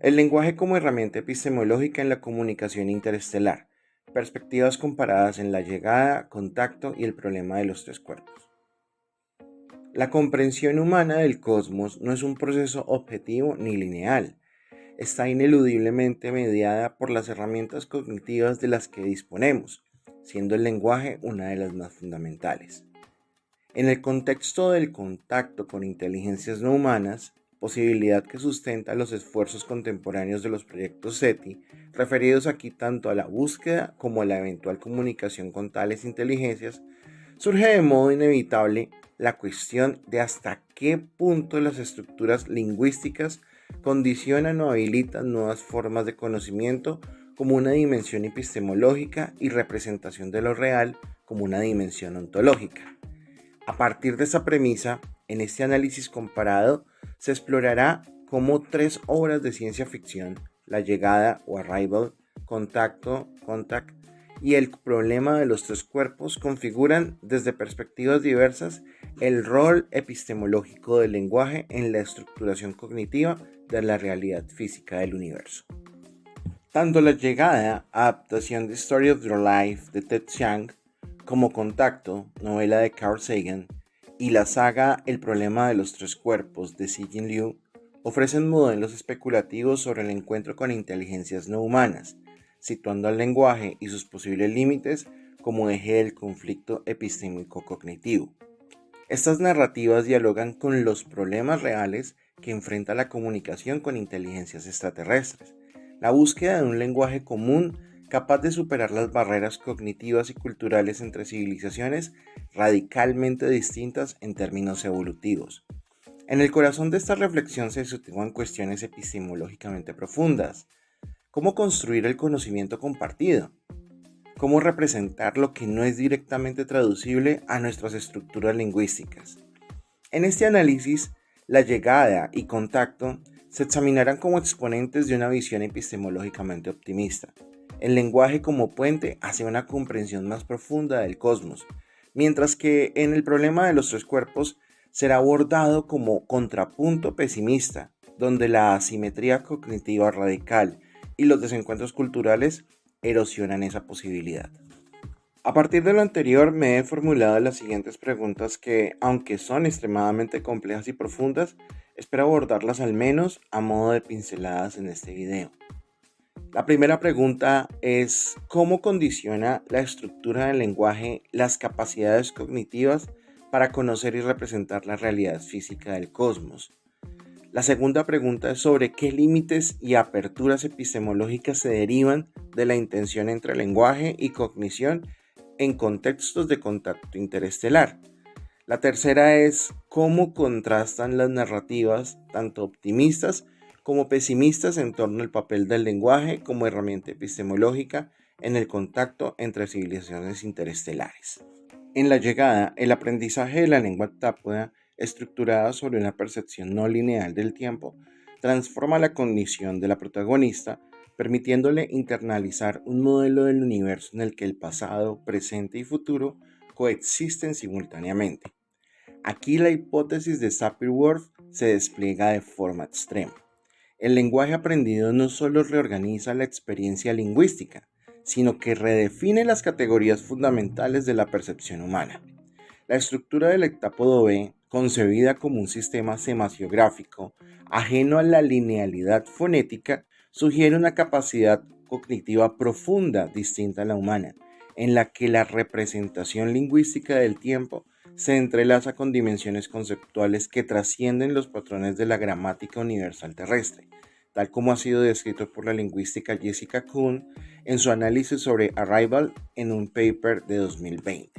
El lenguaje como herramienta epistemológica en la comunicación interestelar. Perspectivas comparadas en la llegada, contacto y el problema de los tres cuerpos. La comprensión humana del cosmos no es un proceso objetivo ni lineal. Está ineludiblemente mediada por las herramientas cognitivas de las que disponemos, siendo el lenguaje una de las más fundamentales. En el contexto del contacto con inteligencias no humanas, posibilidad que sustenta los esfuerzos contemporáneos de los proyectos SETI, referidos aquí tanto a la búsqueda como a la eventual comunicación con tales inteligencias, surge de modo inevitable la cuestión de hasta qué punto las estructuras lingüísticas condicionan o habilitan nuevas formas de conocimiento como una dimensión epistemológica y representación de lo real como una dimensión ontológica. A partir de esa premisa, en este análisis comparado, se explorará cómo tres obras de ciencia ficción, La llegada o Arrival, Contacto, Contact, y El problema de los tres cuerpos configuran desde perspectivas diversas el rol epistemológico del lenguaje en la estructuración cognitiva de la realidad física del universo. Tanto La llegada, adaptación de Story of Your Life de Ted Chiang, como Contacto, novela de Carl Sagan, y la saga El problema de los tres cuerpos de Cixin Liu ofrecen modelos especulativos sobre el encuentro con inteligencias no humanas, situando al lenguaje y sus posibles límites como eje del conflicto epistémico-cognitivo. Estas narrativas dialogan con los problemas reales que enfrenta la comunicación con inteligencias extraterrestres, la búsqueda de un lenguaje común capaz de superar las barreras cognitivas y culturales entre civilizaciones radicalmente distintas en términos evolutivos. En el corazón de esta reflexión se sitúan cuestiones epistemológicamente profundas. ¿Cómo construir el conocimiento compartido? ¿Cómo representar lo que no es directamente traducible a nuestras estructuras lingüísticas? En este análisis, La llegada y Contacto se examinarán como exponentes de una visión epistemológicamente optimista. El lenguaje como puente hacia una comprensión más profunda del cosmos, mientras que en El problema de los tres cuerpos será abordado como contrapunto pesimista, donde la asimetría cognitiva radical y los desencuentros culturales erosionan esa posibilidad. A partir de lo anterior me he formulado las siguientes preguntas que, aunque son extremadamente complejas y profundas, espero abordarlas al menos a modo de pinceladas en este video. La primera pregunta es: ¿cómo condiciona la estructura del lenguaje las capacidades cognitivas para conocer y representar la realidad física del cosmos? La segunda pregunta es sobre qué límites y aperturas epistemológicas se derivan de la intención entre lenguaje y cognición en contextos de contacto interestelar. La tercera es cómo contrastan las narrativas, tanto optimistas como pesimistas, en torno al papel del lenguaje como herramienta epistemológica en el contacto entre civilizaciones interestelares. En La llegada, el aprendizaje de la lengua heptápoda, estructurada sobre una percepción no lineal del tiempo, transforma la condición de la protagonista, permitiéndole internalizar un modelo del universo en el que el pasado, presente y futuro coexisten simultáneamente. Aquí la hipótesis de Sapir-Whorf se despliega de forma extrema. El lenguaje aprendido no solo reorganiza la experiencia lingüística, sino que redefine las categorías fundamentales de la percepción humana. La estructura del heptápodo B, concebida como un sistema semasiográfico ajeno a la linealidad fonética, sugiere una capacidad cognitiva profunda distinta a la humana, en la que la representación lingüística del tiempo se entrelaza con dimensiones conceptuales que trascienden los patrones de la gramática universal terrestre, tal como ha sido descrito por la lingüística Jessica Kuhn en su análisis sobre Arrival en un paper de 2020.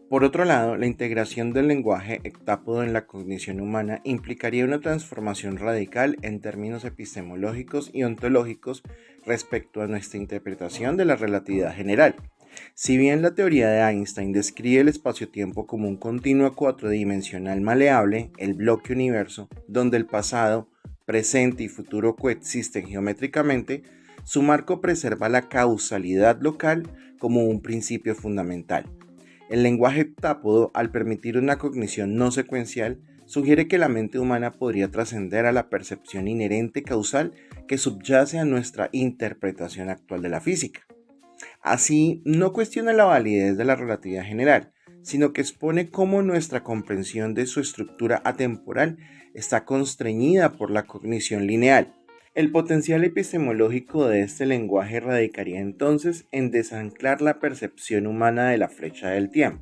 Por otro lado, la integración del lenguaje heptápodo en la cognición humana implicaría una transformación radical en términos epistemológicos y ontológicos respecto a nuestra interpretación de la relatividad general. Si bien la teoría de Einstein describe el espacio-tiempo como un continuo cuatridimensional maleable, el bloque universo, donde el pasado, presente y futuro coexisten geométricamente, su marco preserva la causalidad local como un principio fundamental. El lenguaje heptápodo, al permitir una cognición no secuencial, sugiere que la mente humana podría trascender a la percepción inherente causal que subyace a nuestra interpretación actual de la física. Así, no cuestiona la validez de la relatividad general, sino que expone cómo nuestra comprensión de su estructura atemporal está constreñida por la cognición lineal. El potencial epistemológico de este lenguaje radicaría entonces en desanclar la percepción humana de la flecha del tiempo.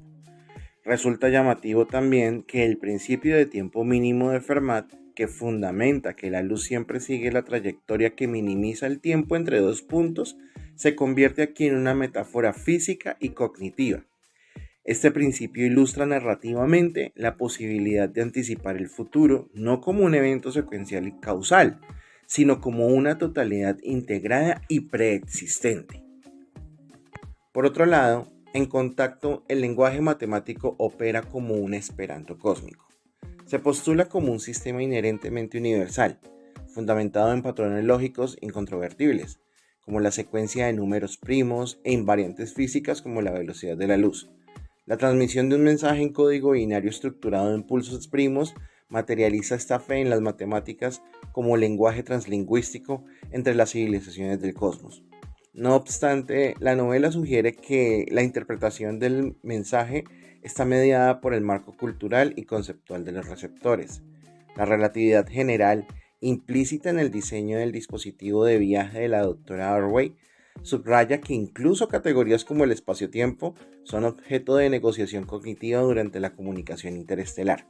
Resulta llamativo también que el principio de tiempo mínimo de Fermat, que fundamenta que la luz siempre sigue la trayectoria que minimiza el tiempo entre dos puntos, se convierte aquí en una metáfora física y cognitiva. Este principio ilustra narrativamente la posibilidad de anticipar el futuro no como un evento secuencial y causal, sino como una totalidad integrada y preexistente. Por otro lado, en Contacto, el lenguaje matemático opera como un esperanto cósmico. Se postula como un sistema inherentemente universal, fundamentado en patrones lógicos incontrovertibles, como la secuencia de números primos e invariantes físicas como la velocidad de la luz. La transmisión de un mensaje en código binario estructurado en pulsos primos materializa esta fe en las matemáticas como lenguaje translingüístico entre las civilizaciones del cosmos. No obstante, la novela sugiere que la interpretación del mensaje está mediada por el marco cultural y conceptual de los receptores. La relatividad general, implícita en el diseño del dispositivo de viaje de la doctora Arway, subraya que incluso categorías como el espacio-tiempo son objeto de negociación cognitiva durante la comunicación interestelar.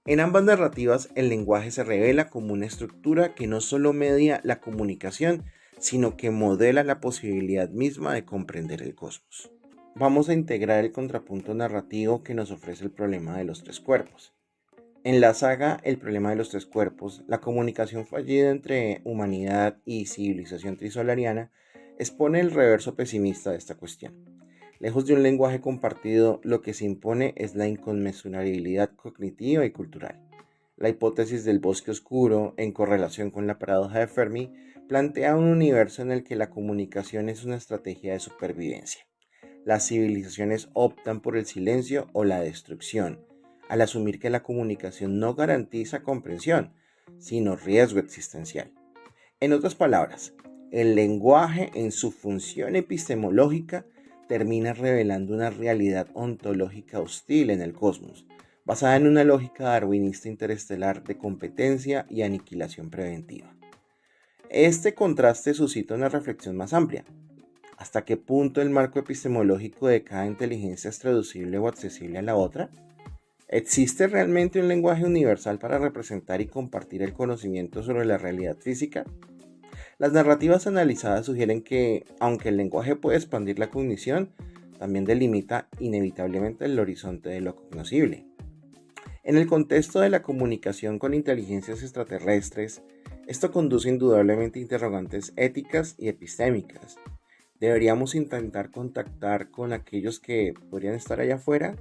En ambas narrativas, el lenguaje se revela como una estructura que no solo media la comunicación, sino que modela la posibilidad misma de comprender el cosmos. Vamos a integrar el contrapunto narrativo que nos ofrece el problema de los tres cuerpos. En la saga El problema de los tres cuerpos, la comunicación fallida entre humanidad y civilización trisolariana expone el reverso pesimista de esta cuestión. Lejos de un lenguaje compartido, lo que se impone es la inconmensurabilidad cognitiva y cultural. La hipótesis del bosque oscuro, en correlación con la paradoja de Fermi, plantea un universo en el que la comunicación es una estrategia de supervivencia. Las civilizaciones optan por el silencio o la destrucción, al asumir que la comunicación no garantiza comprensión, sino riesgo existencial. En otras palabras, el lenguaje en su función epistemológica termina revelando una realidad ontológica hostil en el cosmos, basada en una lógica darwinista interestelar de competencia y aniquilación preventiva. Este contraste suscita una reflexión más amplia. ¿Hasta qué punto el marco epistemológico de cada inteligencia es traducible o accesible a la otra? ¿Existe realmente un lenguaje universal para representar y compartir el conocimiento sobre la realidad física? Las narrativas analizadas sugieren que, aunque el lenguaje puede expandir la cognición, también delimita inevitablemente el horizonte de lo cognoscible. En el contexto de la comunicación con inteligencias extraterrestres, esto conduce indudablemente a interrogantes éticas y epistémicas. ¿Deberíamos intentar contactar con aquellos que podrían estar allá afuera?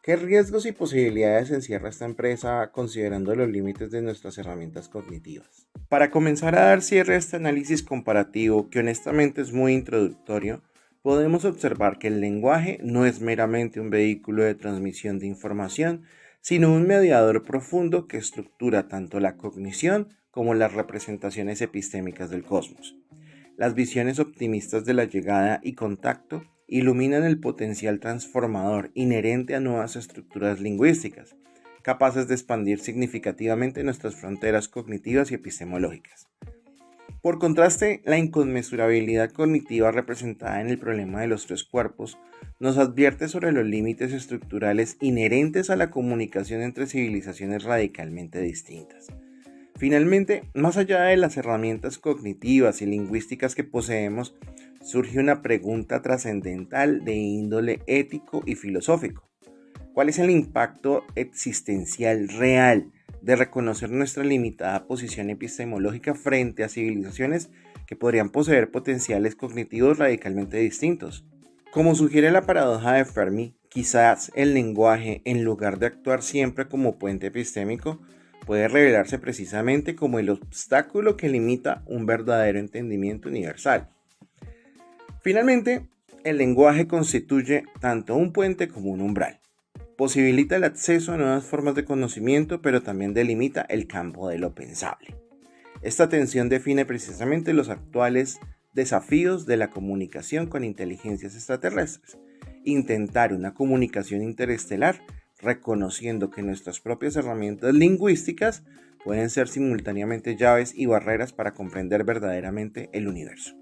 ¿Qué riesgos y posibilidades encierra esta empresa considerando los límites de nuestras herramientas cognitivas? Para comenzar a dar cierre a este análisis comparativo, que honestamente es muy introductorio, podemos observar que el lenguaje no es meramente un vehículo de transmisión de información, sino un mediador profundo que estructura tanto la cognición como las representaciones epistémicas del cosmos. Las visiones optimistas de la llegada y contacto iluminan el potencial transformador inherente a nuevas estructuras lingüísticas, capaces de expandir significativamente nuestras fronteras cognitivas y epistemológicas. Por contraste, la inconmensurabilidad cognitiva representada en el problema de los tres cuerpos nos advierte sobre los límites estructurales inherentes a la comunicación entre civilizaciones radicalmente distintas. Finalmente, más allá de las herramientas cognitivas y lingüísticas que poseemos, surge una pregunta trascendental de índole ético y filosófico. ¿Cuál es el impacto existencial real de reconocer nuestra limitada posición epistemológica frente a civilizaciones que podrían poseer potenciales cognitivos radicalmente distintos? Como sugiere la paradoja de Fermi, quizás el lenguaje, en lugar de actuar siempre como puente epistémico, puede revelarse precisamente como el obstáculo que limita un verdadero entendimiento universal. Finalmente, el lenguaje constituye tanto un puente como un umbral. Posibilita el acceso a nuevas formas de conocimiento, pero también delimita el campo de lo pensable. Esta tensión define precisamente los actuales desafíos de la comunicación con inteligencias extraterrestres. Intentar una comunicación interestelar reconociendo que nuestras propias herramientas lingüísticas pueden ser simultáneamente llaves y barreras para comprender verdaderamente el universo.